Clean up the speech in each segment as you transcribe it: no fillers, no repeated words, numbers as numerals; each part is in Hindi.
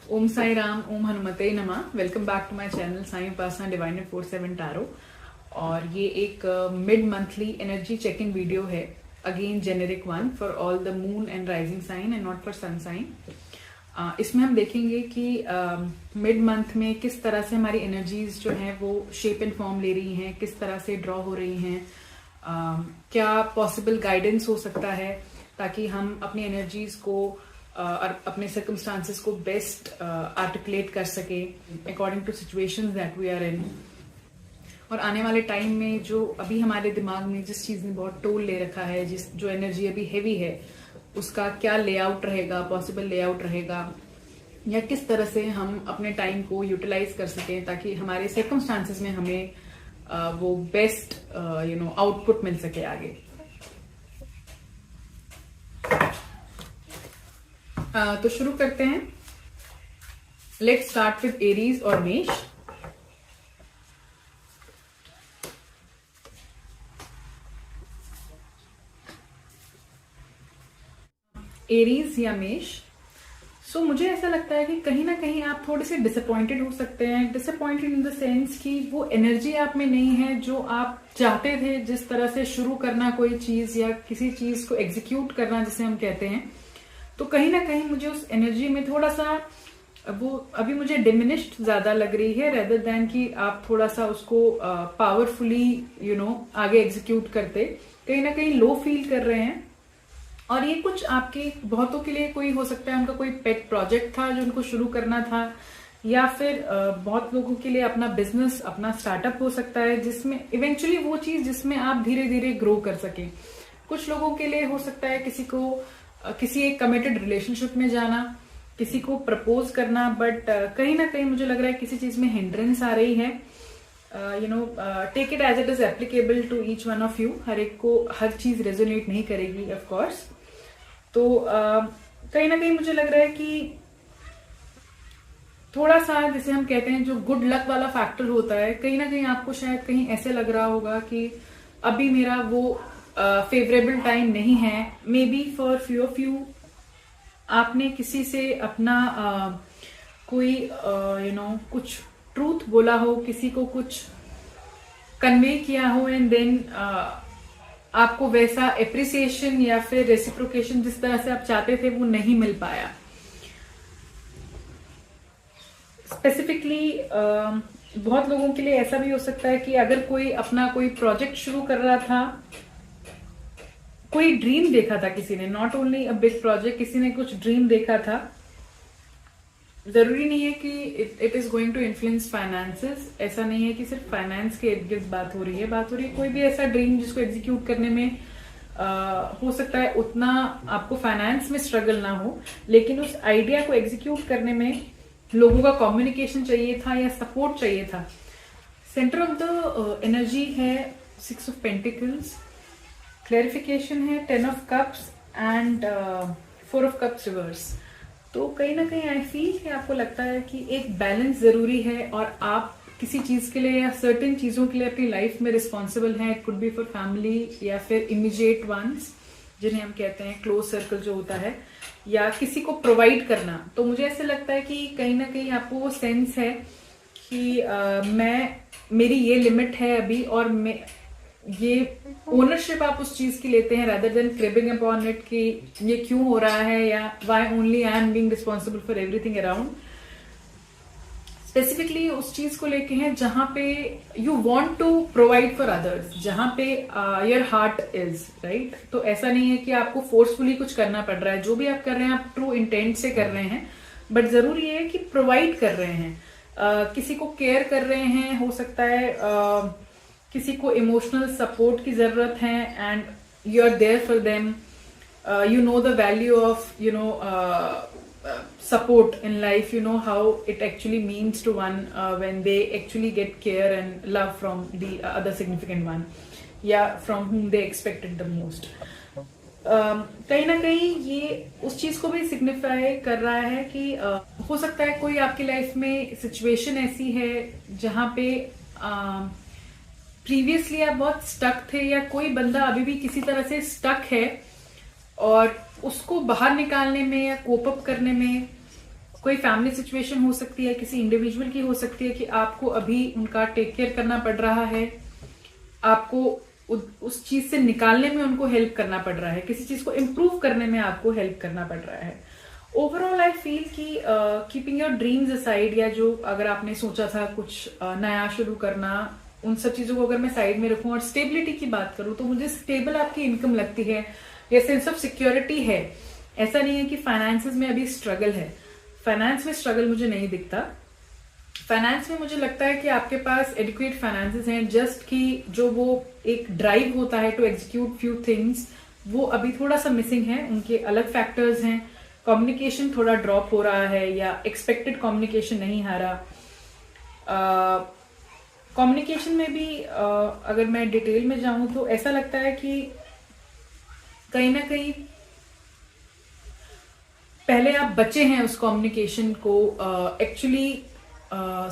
ओम साई राम, ओम हनुमते नमः। Welcome back to my channel Sai Upasana divine 47 tarot. और ये एक mid monthly energy checking video है, again generic one for all the moon and rising sign and not for sun sign. इसमें हम देखेंगे कि मिड मंथ में किस तरह से हमारी एनर्जीज जो हैं वो शेप एंड फॉर्म ले रही हैं, किस तरह से ड्रॉ हो रही हैं, क्या पॉसिबल गाइडेंस हो सकता है ताकि हम अपनी एनर्जीज को और अपने सर्कमस्टांसेस को बेस्ट आर्टिकुलेट कर सके according to situations that we are in. और आने वाले टाइम में जो अभी हमारे दिमाग में जिस चीज ने बहुत टोल ले रखा है, जो एनर्जी अभी हेवी है, उसका क्या लेआउट रहेगा, पॉसिबल लेआउट रहेगा, या किस तरह से हम अपने टाइम को यूटिलाइज कर सकें ताकि हमारे सर्कमस्टांसेस में हमें वो बेस्ट आउटपुट मिल सके आगे। तो शुरू करते हैं। लेट्स स्टार्ट विद एरीज और मेष। एरीज या मेष। सो मुझे ऐसा लगता है कि कहीं ना कहीं आप थोड़े से डिसअपॉइंटेड हो सकते हैं। डिसअपॉइंटेड इन द सेंस कि वो एनर्जी आप में नहीं है जो आप चाहते थे। जिस तरह से शुरू करना कोई चीज या किसी चीज को एग्जीक्यूट करना जिसे हम कहते हैं, तो कहीं ना कहीं मुझे उस एनर्जी में थोड़ा सा वो अभी मुझे डिमिनिश्ड ज्यादा लग रही है, रेदर देन कि आप थोड़ा सा उसको पावरफुली आगे एग्जीक्यूट करते। कहीं ना कहीं लो फील कर रहे हैं। और ये कुछ आपके बहुतों के लिए कोई हो सकता है उनका कोई पेट प्रोजेक्ट था जो उनको शुरू करना था, या फिर बहुत लोगों के लिए अपना बिजनेस, अपना स्टार्टअप हो सकता है जिसमें इवेंचुअली वो चीज जिसमें आप धीरे धीरे ग्रो कर सके। कुछ लोगों के लिए हो सकता है किसी को किसी एक कमिटेड रिलेशनशिप में जाना, किसी को प्रपोज करना, बट कहीं ना कहीं मुझे लग रहा है किसी चीज में हिंड्रेंस आ रही है। Take it as it is applicable to each one of you. हर एक को हर चीज रेजोनेट नहीं करेगी ऑफ कोर्स। तो कहीं ना कहीं मुझे लग रहा है कि थोड़ा सा जिसे हम कहते हैं जो गुड लक वाला फैक्टर होता है, कहीं ना कहीं आपको शायद कहीं ऐसे लग रहा होगा कि अभी मेरा वो फेवरेबल टाइम नहीं है। May be for few of you आपने किसी से अपना कोई कुछ ट्रूथ बोला हो, किसी को कुछ कन्वे किया हो, एंड देन आपको वैसा एप्रिसिएशन या फिर रेसिप्रोकेशन जिस तरह से आप चाहते थे वो नहीं मिल पाया। स्पेसिफिकली बहुत लोगों के लिए ऐसा भी हो सकता है कि अगर कोई अपना कोई प्रोजेक्ट शुरू कर रहा था, कोई ड्रीम देखा था किसी ने, not only a big project, किसी ने कुछ ड्रीम देखा था। जरूरी नहीं है कि it is going to influence finances. ऐसा नहीं है कि सिर्फ फाइनेंस के इर्द गिर्द बात हो रही है कोई भी ऐसा ड्रीम जिसको एग्जीक्यूट करने में हो सकता है उतना आपको फाइनेंस में स्ट्रगल ना हो, लेकिन उस आइडिया को एग्जीक्यूट करने में लोगों का कम्युनिकेशन चाहिए था या सपोर्ट चाहिए था। सेंटर ऑफ द एनर्जी है 6 ऑफ पेंटिकल्स, क्लैरिफिकेशन है 10 of cups and 4 of cups reverse. तो कहीं ना कहीं आई फील कि आपको लगता है कि एक बैलेंस जरूरी है और आप किसी चीज के लिए या सर्टेन चीजों के लिए अपनी लाइफ में रिस्पॉन्सिबल हैं। It could be for family या फिर इमीडिएट वंस जिन्हें हम कहते हैं क्लोज सर्कल जो होता है, या किसी को प्रोवाइड करना। तो मुझे ऐसे लगता है कि कहीं ना कहीं आपको वो सेंस है कि मेरी ये लिमिट है अभी, और मैं ये ओनरशिप आप उस चीज की लेते हैं rather than cribbing upon it कि ये क्यों हो रहा है या why only I am being responsible for everything around। Specifically उस चीज को लेके हैं जहां पे you want to provide for others, जहां पे your heart is right। तो ऐसा नहीं है कि आपको फोर्सफुली कुछ करना पड़ रहा है। जो भी आप कर रहे हैं आप ट्रू इंटेंट से कर रहे हैं, बट जरूरी है कि प्रोवाइड कर रहे हैं, किसी को केयर कर रहे हैं। हो सकता है किसी को इमोशनल सपोर्ट की जरूरत है and you are there for them. You know the value of support in life, you know how it actually means to one when they actually get care and love from the other significant one, yeah, from whom they expected the most। कहीं ना कहीं ये उस चीज को भी सिग्निफाई कर रहा है कि हो सकता है कोई आपकी लाइफ में सिचुएशन ऐसी है जहां पे प्रीवियसली आप बहुत स्टक थे, या कोई बंदा अभी भी किसी तरह से स्टक है और उसको बाहर निकालने में या कोप अप करने में कोई फैमिली सिचुएशन हो सकती है, किसी इंडिविजुअल की हो सकती है कि आपको अभी उनका टेक केयर करना पड़ रहा है, आपको उस चीज से निकालने में उनको हेल्प करना पड़ रहा है, किसी चीज को इम्प्रूव करने में आपको हेल्प करना पड़ रहा है। ओवरऑल आई फील कि कीपिंग योर ड्रीम्स असाइड, या जो अगर आपने सोचा था कुछ नया शुरू करना, उन सब चीजों को अगर मैं साइड में रखूं और स्टेबिलिटी की बात करूं, तो मुझे स्टेबल आपकी इनकम लगती है या सेंस ऑफ सिक्योरिटी है। ऐसा नहीं है कि फाइनेंसेस में अभी स्ट्रगल है, फाइनेंस में स्ट्रगल मुझे नहीं दिखता। फाइनेंस में मुझे लगता है कि आपके पास एडिक्वेट फाइनेंसेस हैं, जस्ट कि जो वो एक ड्राइव होता है टू एग्जीक्यूट फ्यू थिंग्स, वो अभी थोड़ा सा मिसिंग है, उनके अलग फैक्टर्स हैं। कम्युनिकेशन थोड़ा ड्रॉप हो रहा है या एक्सपेक्टेड कम्युनिकेशन नहीं आ रहा। कम्युनिकेशन में भी अगर मैं डिटेल में जाऊं तो ऐसा लगता है कि कहीं ना कहीं पहले आप बचे हैं उस कम्युनिकेशन को एक्चुअली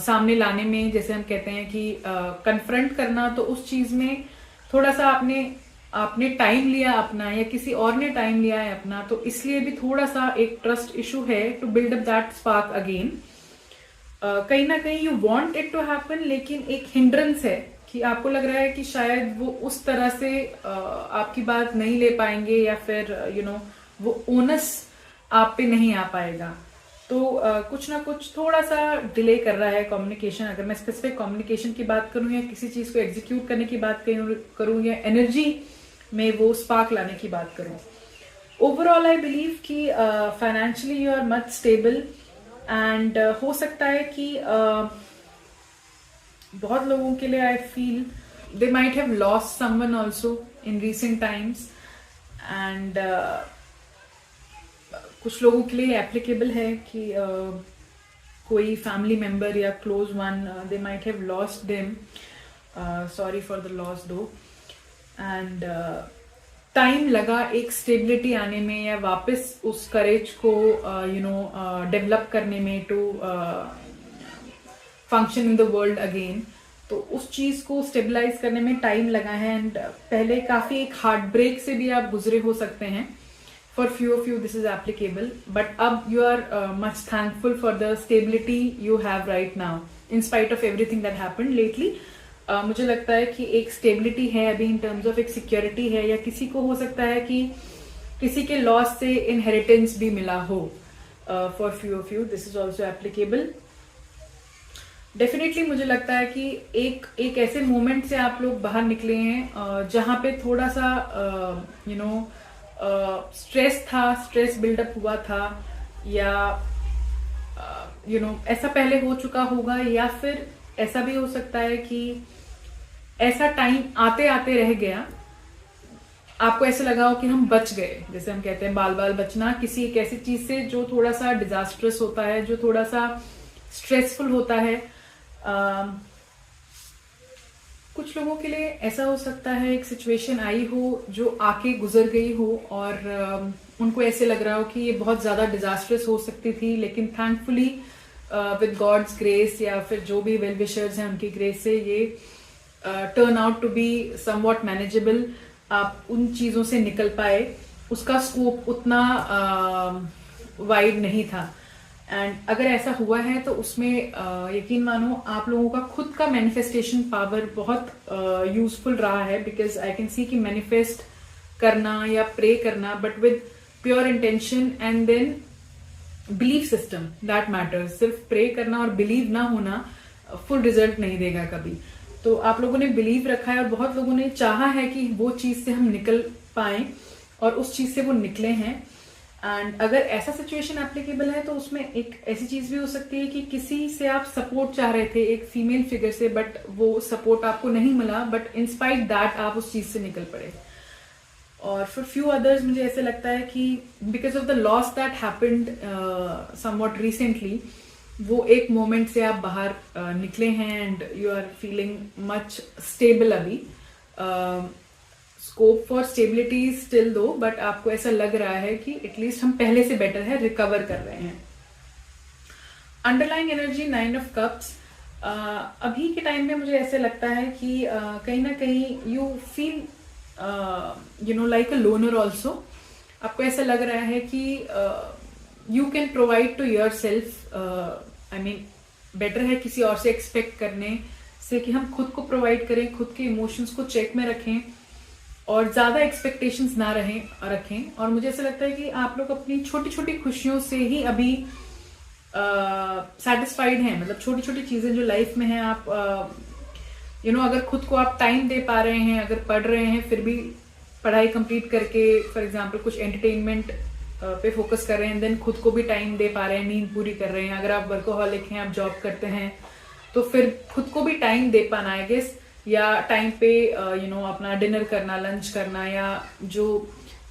सामने लाने में, जैसे हम कहते हैं कि कन्फ्रंट करना, तो उस चीज में थोड़ा सा आपने टाइम लिया अपना, या किसी और ने टाइम लिया है अपना, तो इसलिए भी थोड़ा सा एक ट्रस्ट इशू है to build up that spark again. कहीं ना कहीं you want it to happen, लेकिन एक हिंड्रेंस है कि आपको लग रहा है कि शायद वो उस तरह से आपकी बात नहीं ले पाएंगे, या फिर वो ओनस आप पे नहीं आ पाएगा। तो कुछ ना कुछ थोड़ा सा डिले कर रहा है कम्युनिकेशन। अगर मैं स्पेसिफिक कम्युनिकेशन की बात करूं, या किसी चीज को एग्जीक्यूट करने की बात करूं, या एनर्जी में वो स्पार्क लाने की बात करूं, ओवरऑल आई बिलीव कि financially you are much stable. And हो सकता है कि बहुत लोगों के लिए I feel they might have lost someone also in recent times, and कुछ लोगों के लिए एप्लीकेबल है कि कोई फैमिली मेंबर या close one, they might have lost them, sorry for the loss though. And time लगा एक स्टेबिलिटी आने में, या वापस उस करेज को डेवलप करने में to function in the world again. तो उस चीज को स्टेबलाइज करने में टाइम लगा है, एंड पहले काफी एक हार्ट ब्रेक से भी आप गुजरे हो सकते हैं। For few of you this is applicable, but अब you are much thankful for the stability you have right now in spite of everything that happened lately. मुझे लगता है कि एक स्टेबिलिटी है अभी इन टर्म्स ऑफ एक सिक्योरिटी है, या किसी को हो सकता है कि किसी के लॉस से इनहेरिटेंस भी मिला हो। For few of you this is also applicable. Definitely मुझे लगता है कि एक ऐसे मोमेंट से आप लोग बाहर निकले हैं जहां पे थोड़ा सा स्ट्रेस था, स्ट्रेस बिल्डअप हुआ था, या ऐसा पहले हो चुका होगा, या फिर ऐसा भी हो सकता है कि ऐसा टाइम आते आते रह गया, आपको ऐसा लगा हो कि हम बच गए। जैसे हम कहते हैं बाल बाल बचना, किसी एक ऐसी चीज से जो थोड़ा सा डिजास्ट्रस होता है, जो थोड़ा सा स्ट्रेसफुल होता है। कुछ लोगों के लिए ऐसा हो सकता है एक सिचुएशन आई हो जो आके गुजर गई हो, और उनको ऐसे लग रहा हो कि ये बहुत ज्यादा डिजास्ट्रस हो सकती थी, लेकिन थैंकफुली विद गॉड्स ग्रेस, या फिर जो भी वेल विशर्स हैं उनकी ग्रेस से, ये turn out to be somewhat manageable. आप उन चीजों से निकल पाए, उसका स्कोप उतना वाइड नहीं था। एंड अगर ऐसा हुआ है तो उसमें यकीन मानो आप लोगों का खुद का मैनिफेस्टेशन पावर बहुत यूजफुल रहा है, बिकॉज आई कैन सी कि मैनिफेस्ट करना या प्रे करना, but with pure intention and then belief system, that matters. सिर्फ प्रे करना और बिलीव ना होना फुल रिजल्ट नहीं देगा कभी। तो आप लोगों ने बिलीव रखा है, और बहुत लोगों ने चाहा है कि वो चीज से हम निकल पाए, और उस चीज से वो निकले हैं। एंड अगर ऐसा सिचुएशन एप्लीकेबल है तो उसमें एक ऐसी चीज भी हो सकती है कि किसी से आप सपोर्ट चाह रहे थे, एक फीमेल फिगर से, बट वो सपोर्ट आपको नहीं मिला, बट इंस्पाइट दैट आप उस चीज से निकल पड़े। और फॉर फ्यू अदर्स मुझे ऐसे लगता है कि because of the loss that happened somewhat recently, वो एक मोमेंट से आप बाहर निकले हैं, and you are feeling much stable अभी। Scope for stability still though, but आपको ऐसा लग रहा है कि एटलीस्ट हम पहले से बेटर है, रिकवर कर रहे हैं। Underlying energy 9 of cups. अभी के टाइम में मुझे ऐसे लगता है कि कहीं ना कहीं you feel like a loner also. आपको ऐसा लग रहा है कि you can provide to yourself, I mean better है किसी और से एक्सपेक्ट करने से कि हम खुद को प्रोवाइड करें, खुद के इमोशंस को चेक में रखें और ज्यादा एक्सपेक्टेशंस ना रखें। और मुझे ऐसा लगता है कि आप लोग अपनी छोटी छोटी खुशियों से ही अभी सेटिस्फाइड हैं। मतलब छोटी छोटी चीजें जो लाइफ में हैं, आप अगर खुद को आप टाइम दे पा रहे हैं, अगर पढ़ रहे हैं फिर भी पढ़ाई कंप्लीट करके फॉर एग्जांपल कुछ एंटरटेनमेंट पे फोकस कर रहे हैं, देन खुद को भी टाइम दे पा रहे हैं, नींद पूरी कर रहे हैं। अगर आप वर्कोहॉलिक हैं, आप जॉब करते हैं, तो फिर खुद को भी टाइम दे पाना आई गेस, या टाइम पे अपना डिनर करना, लंच करना, या जो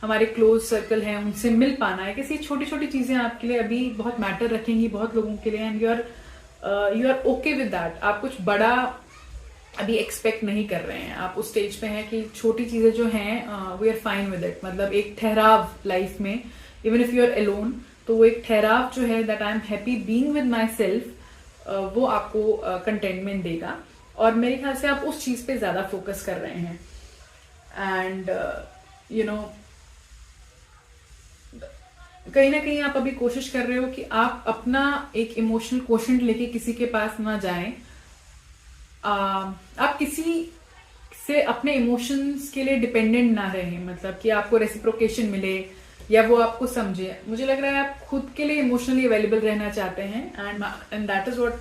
हमारे क्लोज सर्कल हैं उनसे मिल पाना है। किसी छोटी छोटी चीजें आपके लिए अभी बहुत मैटर रखेंगी बहुत लोगों के लिए, and you are okay with that. आप कुछ बड़ा अभी एक्सपेक्ट नहीं कर रहे हैं, आप उस स्टेज पे हैं कि छोटी चीजें जो हैं we are fine with it. मतलब एक ठहराव लाइफ में, even if you are alone, तो वो एक ठहराव जो है that I am happy being with myself, वो आपको कंटेंटमेंट देगा। और मेरे ख्याल से आप उस चीज पे ज्यादा फोकस कर रहे हैं। एंड कहीं ना कहीं आप अभी कोशिश कर रहे हो कि आप अपना एक इमोशनल कोशेंट लेके किसी के पास ना जाएं। आप किसी से अपने इमोशंस के लिए डिपेंडेंट ना रहें, मतलब कि आपको रेसिप्रोकेशन मिले या वो आपको समझे। मुझे लग रहा है आप खुद के लिए इमोशनली अवेलेबल रहना चाहते हैं, and that is what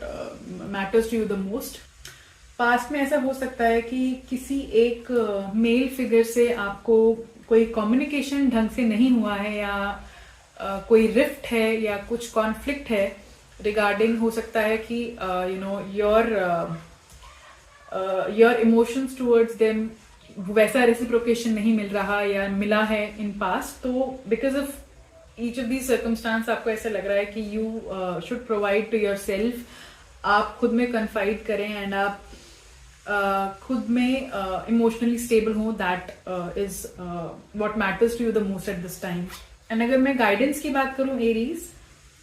matters to you the most. Past में ऐसा हो सकता है कि किसी एक मेल फिगर से आपको कोई कम्युनिकेशन ढंग से नहीं हुआ है, या कोई रिफ्ट है, या कुछ कॉन्फ्लिक्ट है रिगार्डिंग, हो सकता है कि योर इमोशंस टूवर्ड्स देम वैसा रेसिप्रोकेशन नहीं मिल रहा या मिला है इन पास्ट। तो because of each of these circumstances आपको ऐसा लग रहा है कि you should provide to yourself. आप खुद में कन्फाइड करें एंड आप खुद में इमोशनली स्टेबल हो। That is what matters to you the most at this time. And अगर मैं गाइडेंस की बात करूं एरीज,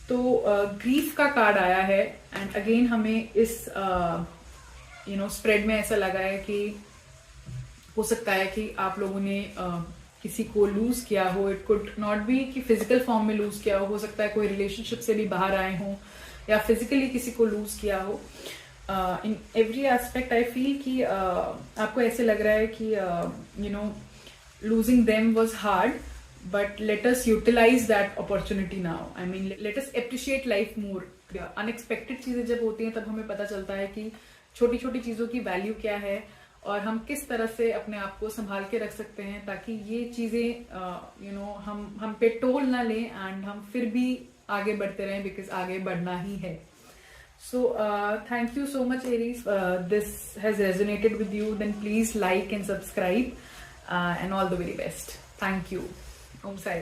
तो ग्रीफ का कार्ड आया है, एंड अगेन हमें इस स्प्रेड में ऐसा लगा है कि हो सकता है कि आप लोगों ने किसी को लूज किया हो। इट कुड नॉट बी कि फिजिकल फॉर्म में लूज किया हो सकता है कोई रिलेशनशिप से भी बाहर आए हो, या फिजिकली किसी को लूज किया हो। In every aspect I feel कि आपको ऐसे लग रहा है कि losing them was hard, but let us utilize that opportunity now. I mean let us appreciate life more. Unexpected चीजें जब होती हैं तब हमें पता चलता है कि छोटी छोटी चीजों की वैल्यू क्या है, और हम किस तरह से अपने आप को संभाल के रख सकते हैं ताकि ये चीजें हम पे टोल ना लें, एंड हम फिर भी आगे बढ़ते रहें, बिकॉज आगे बढ़ना ही है। So thank you so much Aries. This has resonated with you, then please like and subscribe, and all the very best. Thank you. Om Sai Ram.